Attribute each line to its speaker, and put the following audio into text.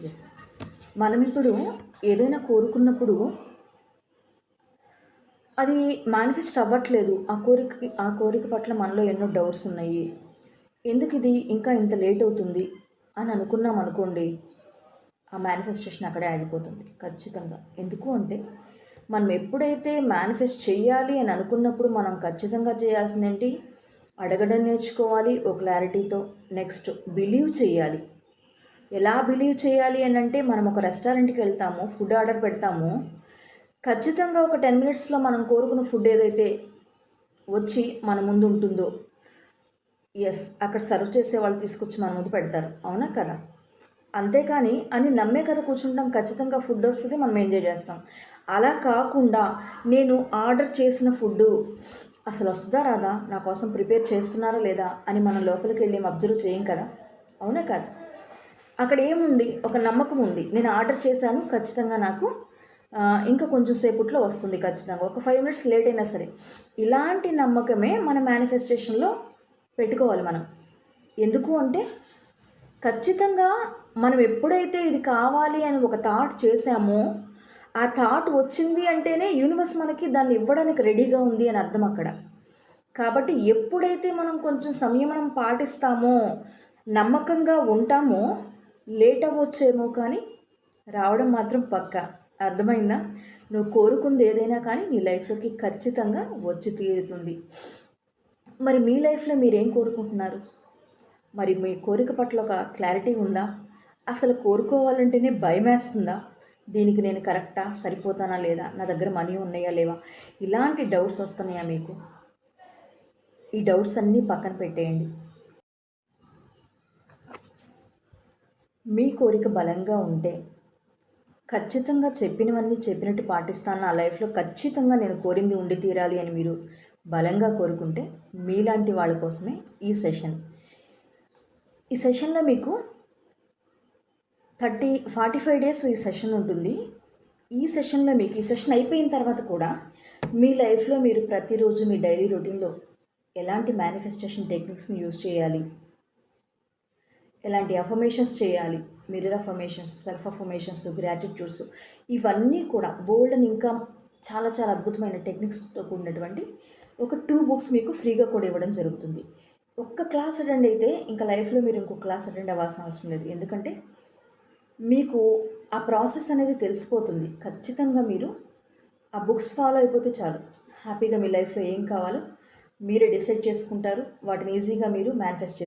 Speaker 1: Yes. మనం ఇప్పుడు ఏదైనా కోరుకున్నప్పుడు అది మేనిఫెస్ట్ అవ్వట్లేదు. ఆ కోరిక పట్ల మనలో ఎన్నో డౌట్స్ ఉన్నాయి. ఎందుకు ఇది ఇంకా ఇంత లేట్ అవుతుంది అని అనుకున్నాం అనుకోండి, ఆ మేనిఫెస్టేషన్ అక్కడే ఆగిపోతుంది ఖచ్చితంగా. ఎందుకు అంటే మనం ఎప్పుడైతే మేనిఫెస్ట్ చేయాలి అని అనుకున్నప్పుడు మనం ఖచ్చితంగా చేయాల్సిందేంటి, అడగడం నేర్చుకోవాలి ఓ క్లారిటీతో. నెక్స్ట్ బిలీవ్ చేయాలి. ఎలా బిలీవ్ చేయాలి అని అంటే, మనం ఒక రెస్టారెంట్కి వెళ్తాము, ఫుడ్ ఆర్డర్ పెడతాము, ఖచ్చితంగా ఒక 10 మినిట్స్లో మనం కోరుకున్న ఫుడ్ ఏదైతే వచ్చి మన ముందు ఉంటుందో, ఎస్, అక్కడ సర్వ్ చేసే వాళ్ళు తీసుకొచ్చి మన ముందు పెడతారు. అవునా కదా? అంతేకాని అని నమ్మే కదా కూర్చుంటాం, ఖచ్చితంగా ఫుడ్ వస్తుంది, మనం ఎంజాయ్ చేస్తాం. అలా కాకుండా నేను ఆర్డర్ చేసిన ఫుడ్డు అసలు వస్తుందా రాదా, నా కోసం ప్రిపేర్ చేస్తున్నారా లేదా అని మనం లోపలికి వెళ్ళి అబ్జర్వ్ చేయం కదా. అవునా కదా? అక్కడ ఏముంది, ఒక నమ్మకం ఉంది. నేను ఆర్డర్ చేశాను, ఖచ్చితంగా నాకు ఇంకా కొంచెం సేపట్లో వస్తుంది ఖచ్చితంగా, ఒక 5 మినిట్స్ లేట్ అయినా సరే. ఇలాంటి నమ్మకమే మన మేనిఫెస్టేషన్లో పెట్టుకోవాలి మనం. ఎందుకు అంటే ఖచ్చితంగా మనం ఎప్పుడైతే ఇది కావాలి అని ఒక థాట్ చేశామో, ఆ థాట్ వచ్చింది అంటేనే యూనివర్స్ మనకి దాన్ని ఇవ్వడానికి రెడీగా ఉంది అని అర్థం అక్కడ. కాబట్టి ఎప్పుడైతే మనం కొంచెం సంయమనం పాటిస్తామో, నమ్మకంగా ఉంటామో, లేట్ అవ్వచ్చేమో కానీ రావడం మాత్రం పక్కా. అర్థమైందా? నువ్వు కోరుకుంది ఏదైనా కానీ నీ లైఫ్లోకి ఖచ్చితంగా వచ్చి తీరుతుంది. మరి మీ లైఫ్లో మీరేం కోరుకుంటున్నారు? మరి మీ కోరిక పట్ల ఒక క్లారిటీ ఉందా? అసలు కోరుకోవాలంటేనే భయమేస్తుందా? దీనికి నేను కరెక్టా, సరిపోతానా లేదా, నా దగ్గర మనీ ఉన్నాయా లేవా, ఇలాంటి డౌట్స్ వస్తున్నాయా మీకు? ఈ డౌట్స్ అన్నీ పక్కన పెట్టేయండి. మీ కోరిక బలంగా ఉంటే ఖచ్చితంగా చెప్పినవన్నీ చెప్పినట్టు పాటిస్తాను, నా లైఫ్లో ఖచ్చితంగా నేను కోరింది ఉండి తీరాలి అని మీరు బలంగా కోరుకుంటే, మీలాంటి వాళ్ళ కోసమే ఈ సెషన్. ఈ సెషన్లో మీకు 45 డేస్ ఈ సెషన్ ఉంటుంది. ఈ సెషన్లో మీకు, ఈ సెషన్ అయిపోయిన తర్వాత కూడా మీ లైఫ్లో మీరు ప్రతిరోజు మీ డైలీ రొటీన్లో ఎలాంటి మేనిఫెస్టేషన్ టెక్నిక్స్ని యూజ్ చేయాలి, ఎలాంటి అఫర్మేషన్స్ చేయాలి, mirror affirmations, self affirmations, gratitudes, ఇవన్నీ కూడా బోల్డ్ అని ఇంకా చాలా చాలా అద్భుతమైన టెక్నిక్స్తో కూడినటువంటి ఒక 2 బుక్స్ మీకు ఫ్రీగా కూడా ఇవ్వడం జరుగుతుంది. ఒక్క క్లాస్ అటెండ్ అయితే ఇంకా లైఫ్లో మీరు ఇంకో క్లాస్ అటెండ్ అవ్వాల్సిన అవసరం లేదు. ఎందుకంటే మీకు ఆ ప్రాసెస్ అనేది తెలిసిపోతుంది. ఖచ్చితంగా మీరు ఆ బుక్స్ ఫాలో అయిపోతే చాలు, హ్యాపీగా మీ లైఫ్లో ఏం కావాలో మీరే డిసైడ్ చేసుకుంటారు. వాటిని ఈజీగా మీరు మేనిఫెస్ట్